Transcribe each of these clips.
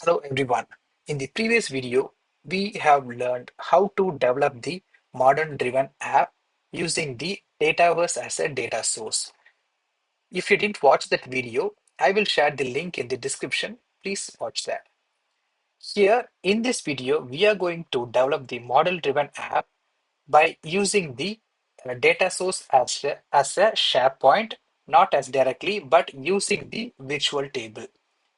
Hello everyone. In the previous video, we have learned how to develop the modern driven app using the Dataverse as a data source. If you didn't watch that video, I will share the link in the description. Please watch that. Here in this video, we are going to develop the model driven app by using the data source as a SharePoint, not as directly, but using the virtual table.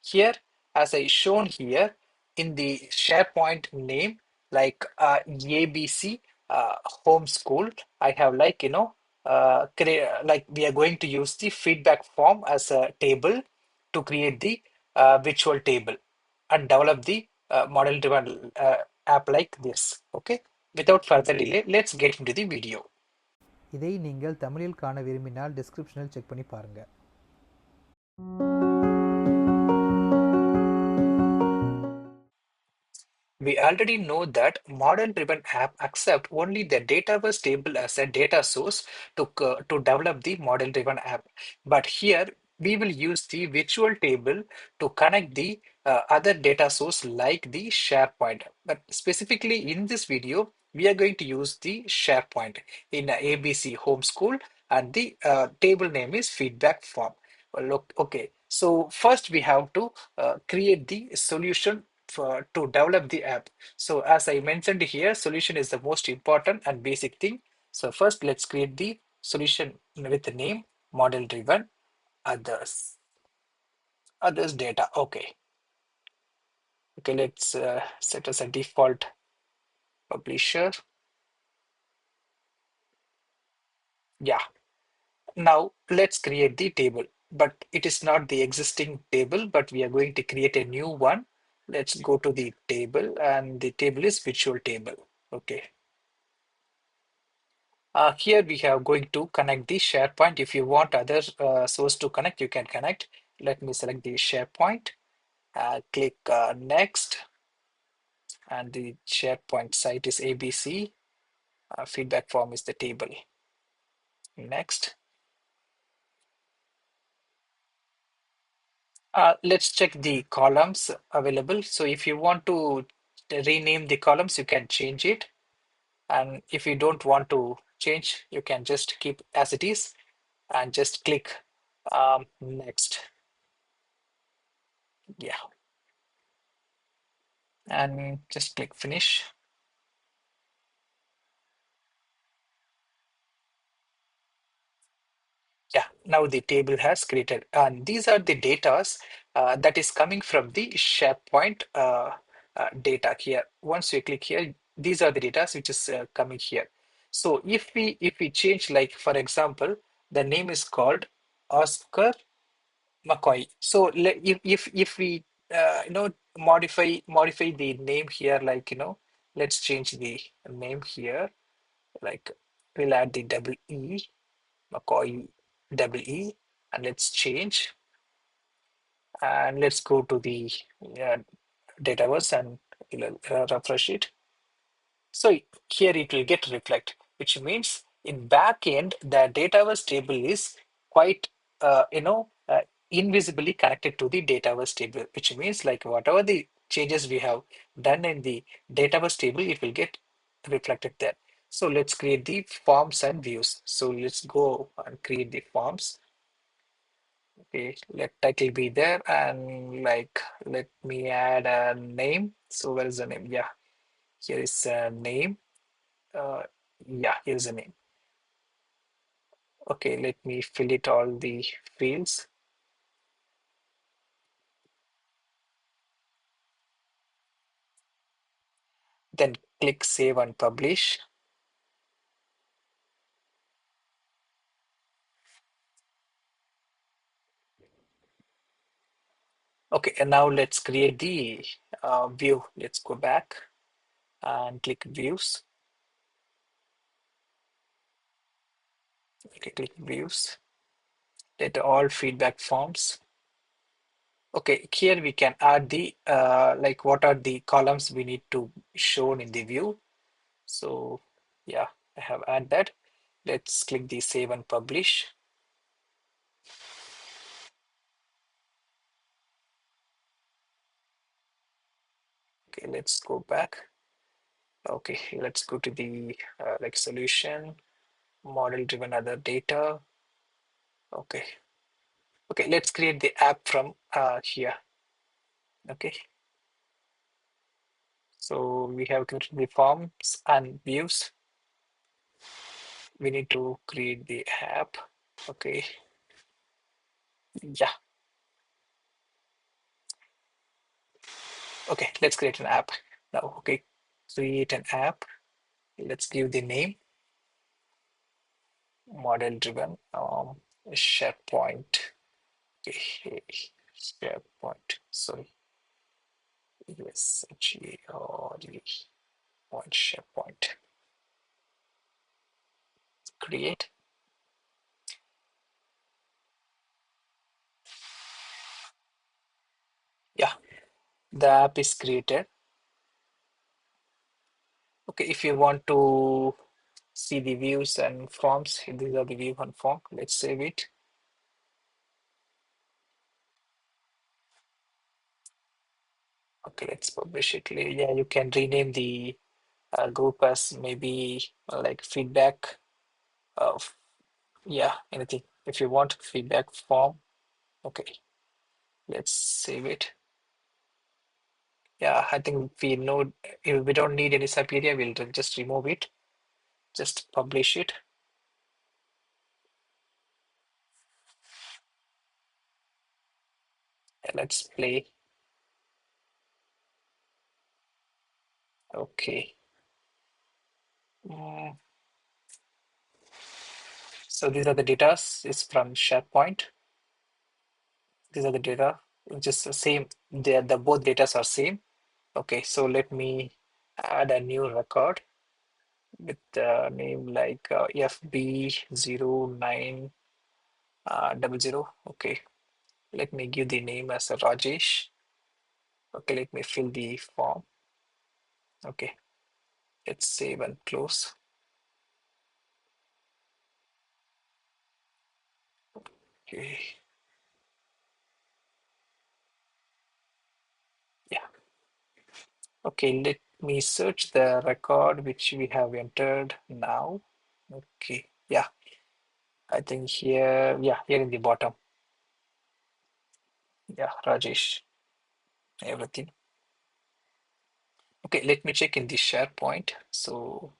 Here, as I shown here in the SharePoint name, like ABC homeschool, I have like we are going to use the feedback form as a table to create the virtual table and develop the model driven app like this. Okay. Without further delay, let's get into the video. இதை நீங்கள் தமிழில் காண விரும்பினால் டிஸ்கிரிப்ஷனில் check பண்ணி பாருங்கள். We already know that model-driven app accept only the Dataverse table as a data source to develop the model-driven app. But here we will use the virtual table to connect the other data source like the SharePoint. But specifically in this video, we are going to use the SharePoint in ABC Homeschool, and the table name is feedback form. Well, look, okay. So first we have to create the solution to develop the app. So as I mentioned here, solution is the most important and basic thing. So first let's create the solution with the name model driven others data. Okay, let's set as a default publisher. Yeah, now let's create the table, but it is not the existing table, but we are going to create a new one. Let's go to the table, and the table is virtual table. Okay. Here we have going to connect the SharePoint. If you want other source to connect, you can connect. Let me select the SharePoint, click next, and the SharePoint site is ABC. Feedback form is the table. Next. Let's check the columns available. So if you want to rename the columns, you can change it. And if you don't want to change, you can just keep as it is and just click next. Yeah, and just click finish. Yeah, now the table has created, and these are the datas that is coming from the SharePoint data here. Once you click here, these are the datas which is coming here. So if we change, like for example, the name is called Oscar McCoy. So if we modify the name here, like let's change the name here, like we'll add the double E, McCoy double E, and let's change, and let's go to the uh, Dataverse and we'll, refresh it. So here it will get reflect, which means in backend the Dataverse table is quite invisibly connected to the Dataverse table, which means like whatever the changes we have done in the Dataverse table, it will get reflected there. So let's create the forms and views. So let's go and create the forms. Okay, let title be there, and like let me add a name. So where is the name? Yeah, here is a name. Uh, yeah, here's a name. Okay, let me fill it all the fields. Then click save and publish. Okay, and now let's create the view. Let's go back and click views. Okay, click views. Let all feedback forms. Okay, here we can add the like what are the columns we need to shown in the view. So yeah, I have add that. Let's click the save and publish. Okay, let's go back. Okay, let's go to the like solution, model driven other data. Okay, okay, let's create the app from here. Okay, so we have created the forms and views. We need to create the app. Okay, yeah. Okay, let's create an app now. Okay, create an app. Let's give the name model driven SharePoint. Okay, SharePoint. Sorry, yes, G-O-D point SharePoint. Create. Yeah, the app is created. Okay, if you want to see the views and forms, these are the view and form. Let's save it. Okay, let's publish it. Yeah, you can rename the group as maybe like feedback. Yeah, anything. If you want feedback form, okay, let's save it. Yeah, I think we know if we don't need any subarea, we'll just remove it. Just publish it. Let's play. Okay. Mm, so these are the data. It's from SharePoint. These are the data, which is the same. The both data are same. Okay, so let me add a new record with the name like FB0900. Okay, let me give the name as a Rajesh. Okay, let me fill the form. Okay, let's save and close. Okay, yeah. Okay, let me search the record which we have entered now. Okay, yeah, I think here, yeah, here in the bottom. Yeah, Rajesh, everything. Okay, let me check in the SharePoint. So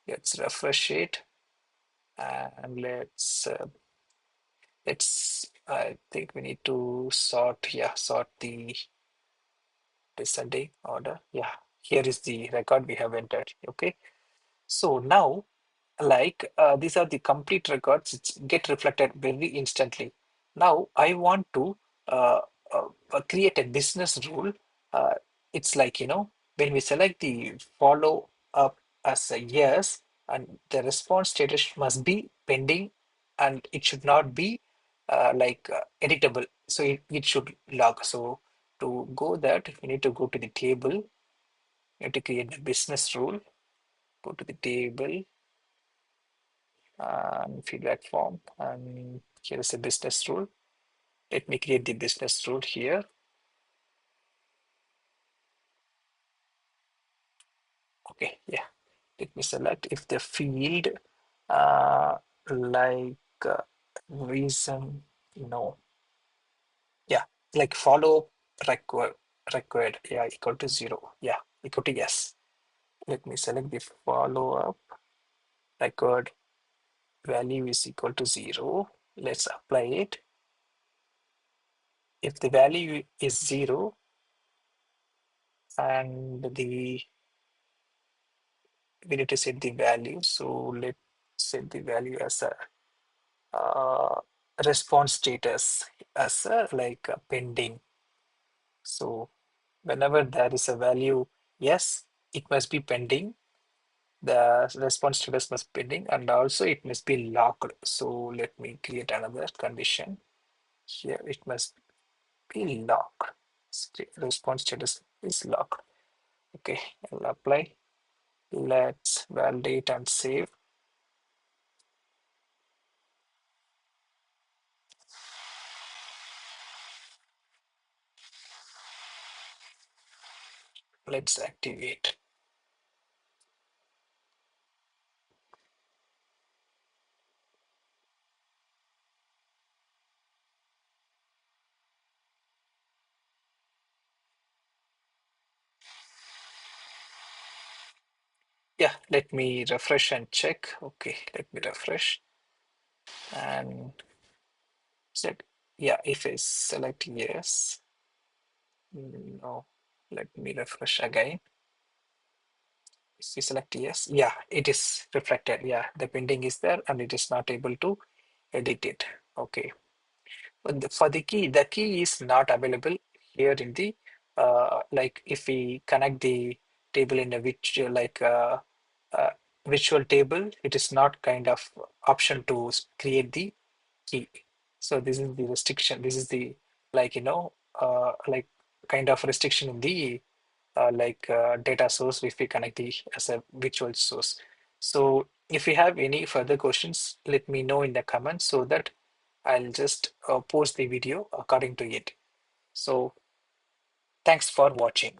let's refresh it and let's I think we need to sort, yeah, sort the descending order. Yeah, here is the record we have entered. Okay, so now like these are the complete records which get reflected very instantly. Now I want to uh, create a business rule. uh, it's like, when we select the follow up as a yes, and the response status must be pending, and it should not be editable, so it should log. So to go that, we need to go to the table. We have to create the business rule. Go to the table and feedback form, and here is a business rule. Let me create the business rule here. Okay, yeah, let me select if the field uh like reason, no, yeah, like follow required, yeah, equal to 0, yeah, equal to yes. Let me select the follow up record value is equal to 0. Let's apply it. If the value is 0 and the we need to set the value. So let's set the value as a uh, response status as a pending. So whenever there is a value, yes, it must be pending. The response status must be pending, and also it must be locked. So let me create another condition here. It must be locked. Response status is locked. Okay, I'll apply. Let's validate and save. Let's activate. Yeah, let me refresh and check. Okay, let me refresh and set. Yeah, if I select yes, no, let me refresh again. If we select yes, yeah, it is reflected. Yeah, the pending is there and it is not able to edit it. Okay. But for the key is not available here in the like if we connect the table in a virtual uh, virtual table, it is not kind of option to create the key. So this is the restriction. This is the like like kind of restriction in the data source if we connect the as a virtual source. So if you have any further questions, let me know in the comments so that I'll just post the video according to it. So thanks for watching.